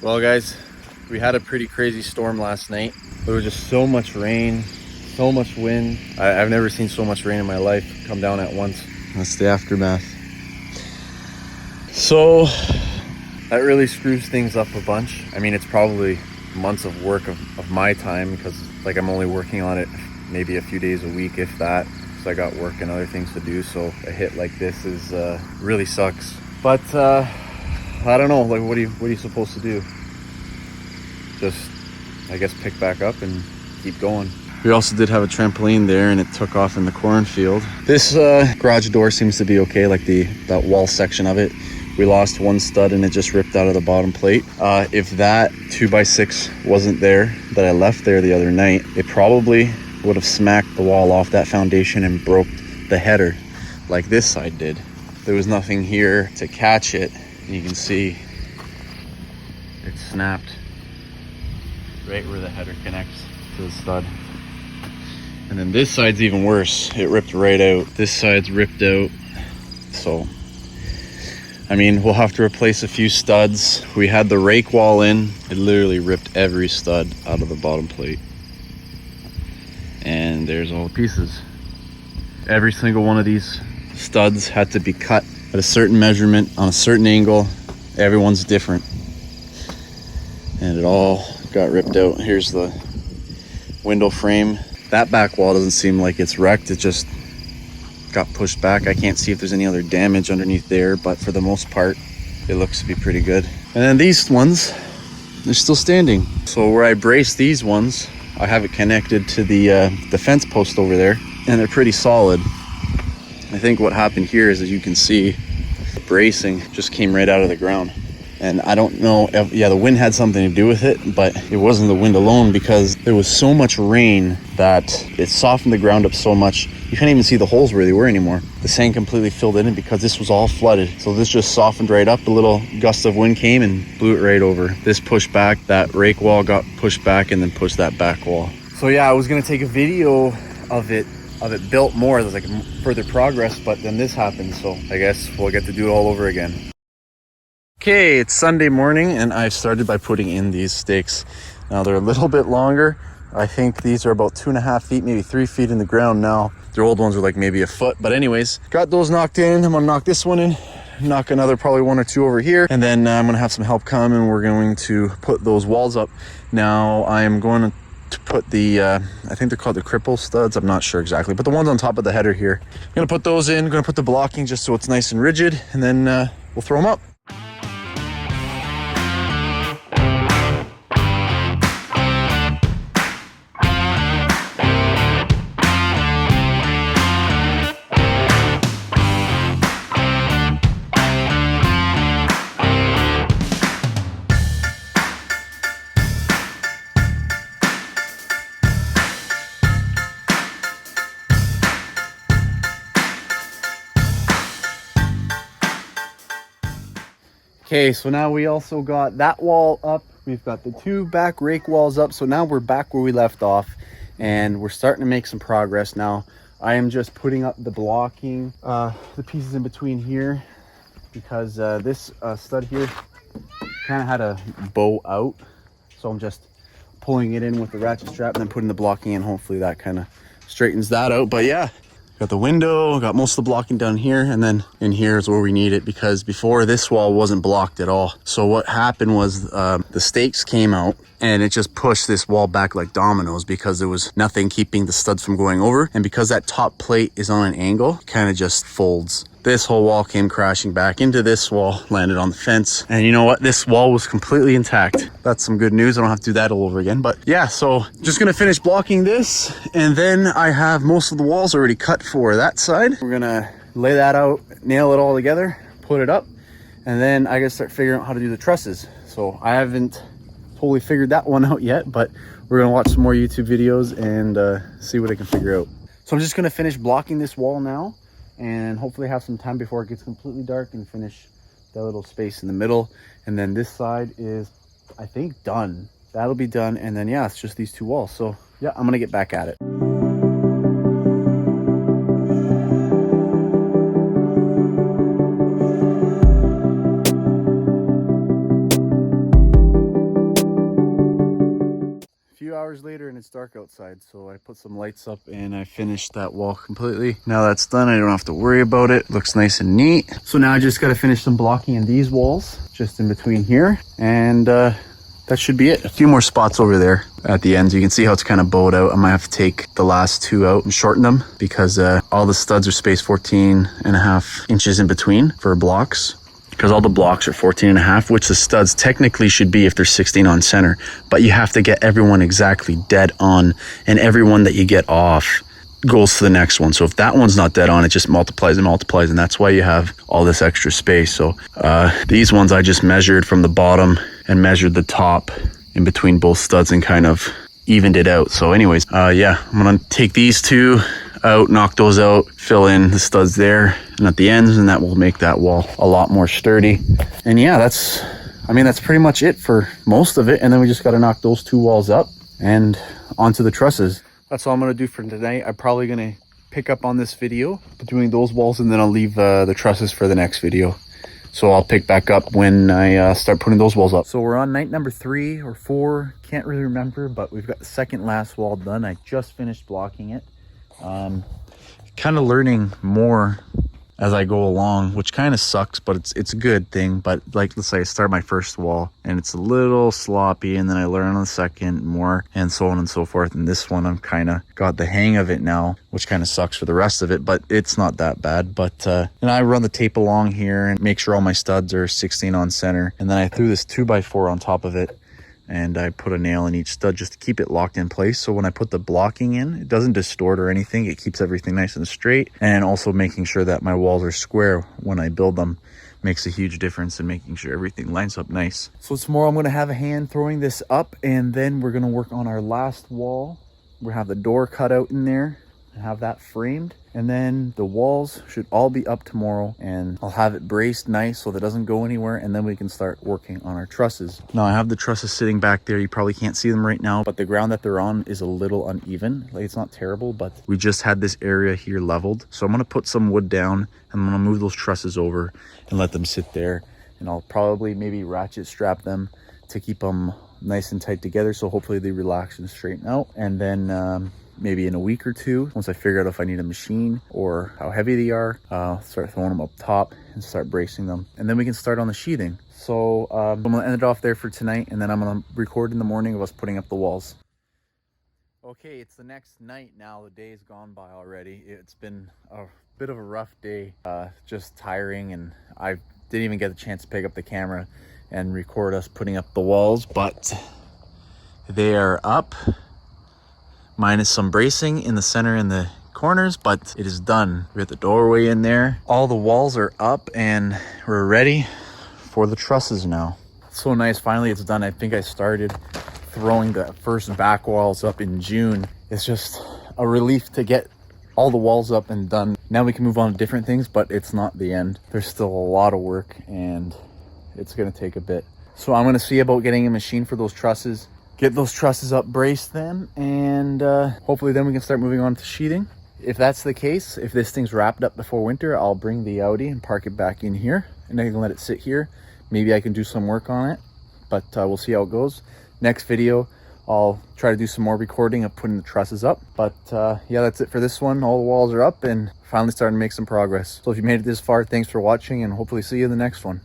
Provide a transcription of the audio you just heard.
Well guys, we had a pretty crazy storm last night. There was just so much rain, so much wind. I've never seen so much rain in my life come down at once. That's the aftermath. So that really screws things up a bunch. I mean, it's probably months of work of my time, because like I'm only working on it maybe a few days a week, if that. So I got work and other things to do. So a hit like this is really sucks. But I don't know, like what are you supposed to do? Just, I guess, pick back up and keep going. We also did have a trampoline there and it took off in the cornfield. This garage door seems to be okay, like that wall section of it. We lost one stud and it just ripped out of the bottom plate. If that 2x6 wasn't there that I left there the other night, it probably would have smacked the wall off that foundation and broke the header like this side did. There was nothing here to catch it. You can see it snapped right where the header connects to the stud. And then this side's even worse. It ripped right out. This side's ripped out. So, I mean, we'll have to replace a few studs. We had the rake wall in. It literally ripped every stud out of the bottom plate. And there's all the pieces. Every single one of these studs had to be cut at a certain measurement on a certain angle. Everyone's different. And it all got ripped out. Here's the window frame. That back wall doesn't seem like it's wrecked. It just got pushed back. I can't see if there's any other damage underneath there, but for the most part, it looks to be pretty good. And then these ones, they're still standing. So where I braced these ones, I have it connected to the fence post over there, and they're pretty solid. I think what happened here is, as you can see, the bracing just came right out of the ground. And I don't know if, the wind had something to do with it, but it wasn't the wind alone, because there was so much rain that it softened the ground up so much, you can't even see the holes where they were anymore. The sand completely filled in because this was all flooded. So this just softened right up. A little gust of wind came and blew it right over. This pushed back, that rake wall got pushed back and then pushed that back wall. So yeah, I was gonna take a video of it built more. There's like further progress, but then this happened. So I guess we'll get to do it all over again. Okay, it's Sunday morning and I started by putting in these stakes. Now they're a little bit longer. I think these are about 2.5 feet, maybe 3 feet in the ground now. Their old ones were like maybe a foot, but anyways, got those knocked in. I'm gonna knock this one in, knock another probably 1 or 2 over here, and then I'm gonna have some help come and we're going to put those walls up. Now I am going to put the, I think they're called the cripple studs. I'm not sure exactly, but the ones on top of the header here. I'm gonna put those in, gonna put the blocking just so it's nice and rigid, and then we'll throw them up. Okay, so now we also got that wall up. We've got the 2 back rake walls up. So now we're back where we left off and we're starting to make some progress now. I am just putting up the blocking, the pieces in between here, because this stud here kind of had a bow out. So I'm just pulling it in with the ratchet strap and then putting the blocking in. Hopefully that kind of straightens that out. But yeah, got the window, got most of the blocking down here, and then in here is where we need it, because before this wall wasn't blocked at all. So what happened was the stakes came out and it just pushed this wall back like dominoes, because there was nothing keeping the studs from going over. And because that top plate is on an angle, it kind of just folds. This whole wall came crashing back into this wall, landed on the fence. And you know what? This wall was completely intact. That's some good news. I don't have to do that all over again. But yeah, so just gonna finish blocking this. And then I have most of the walls already cut for that side. We're gonna lay that out, nail it all together, put it up. And then I gotta start figuring out how to do the trusses. So I haven't totally figured that one out yet, but we're gonna watch some more YouTube videos and see what I can figure out. So I'm just gonna finish blocking this wall now, and hopefully have some time before it gets completely dark and finish that little space in the middle. And then this side is, I think, done. That'll be done. And then yeah, it's just these 2 walls. So yeah, I'm gonna get back at it. hours later and it's dark outside, so I put some lights up and I finished that wall completely. Now that's done, I don't have to worry about it. Looks nice and neat. So now I just got to finish some blocking in these walls, just in between here, and that should be it. A few more spots over there at the ends. You can see how it's kind of bowed out. I might have to take the last two out and shorten them because all the studs are spaced 14.5 inches in between for blocks. Because all the blocks are 14.5, which the studs technically should be if they're 16 on center. But you have to get everyone exactly dead on, and everyone that you get off goes to the next one. So if that one's not dead on, it just multiplies and multiplies, and that's why you have all this extra space. So these ones I just measured from the bottom and measured the top in between both studs and kind of evened it out. So anyways, yeah, I'm gonna take these two out, knock those out, fill in the studs there and at the ends, and that will make that wall a lot more sturdy. And yeah, that's pretty much it for most of it. And then we just got to knock those two walls up and onto the trusses. That's all I'm going to do for tonight. I'm probably going to pick up on this video doing those walls, and then I'll leave the trusses for the next video. So I'll pick back up when I start putting those walls up. So we're on night number 3 or 4, can't really remember, but we've got the second last wall done. I just finished blocking it. Kind of learning more as I go along, which kind of sucks, but it's a good thing. But like, let's say I start my first wall and it's a little sloppy, and then I learn on the second more, and so on and so forth. And this one, I'm kind of got the hang of it now, which kind of sucks for the rest of it, but it's not that bad. But and I run the tape along here and make sure all my studs are 16 on center, and then I threw this 2x4 on top of it, and I put a nail in each stud just to keep it locked in place. So when I put the blocking in, it doesn't distort or anything. It keeps everything nice and straight. And also making sure that my walls are square when I build them makes a huge difference in making sure everything lines up nice. So tomorrow I'm gonna have a hand throwing this up, and then we're gonna work on our last wall. We'll have the door cut out in there and have that framed. And then the walls should all be up tomorrow, and I'll have it braced nice so that it doesn't go anywhere, and then we can start working on our trusses. Now I have the trusses sitting back there. You probably can't see them right now, but the ground that they're on is a little uneven. Like, it's not terrible, but we just had this area here leveled. So I'm gonna put some wood down, and I'm gonna move those trusses over and let them sit there. And I'll probably maybe ratchet strap them to keep them nice and tight together, so hopefully they relax and straighten out. And then maybe in a week or two, once I figure out if I need a machine or how heavy they are, start throwing them up top and start bracing them. And then we can start on the sheathing. So I'm gonna end it off there for tonight, and then I'm gonna record in the morning of us putting up the walls. Okay, it's the next night now. The day's gone by already. It's been a bit of a rough day, just tiring, and I didn't even get a chance to pick up the camera and record us putting up the walls, but they are up. Minus some bracing in the center and the corners, but it is done. We got the doorway in there. All the walls are up, and we're ready for the trusses now. So nice, finally it's done. I think I started throwing the first back walls up in June. It's just a relief to get all the walls up and done. Now we can move on to different things, but it's not the end. There's still a lot of work, and it's gonna take a bit. So I'm gonna see about getting a machine for those trusses, get those trusses up, brace them, and hopefully then we can start moving on to sheathing. If that's the case, if this thing's wrapped up before winter, I'll bring the Audi and park it back in here, and I can let it sit here. Maybe I can do some work on it, but we'll see how it goes. Next video, I'll try to do some more recording of putting the trusses up. But yeah, that's it for this one. All the walls are up and finally starting to make some progress. So if you made it this far, thanks for watching, and hopefully see you in the next one.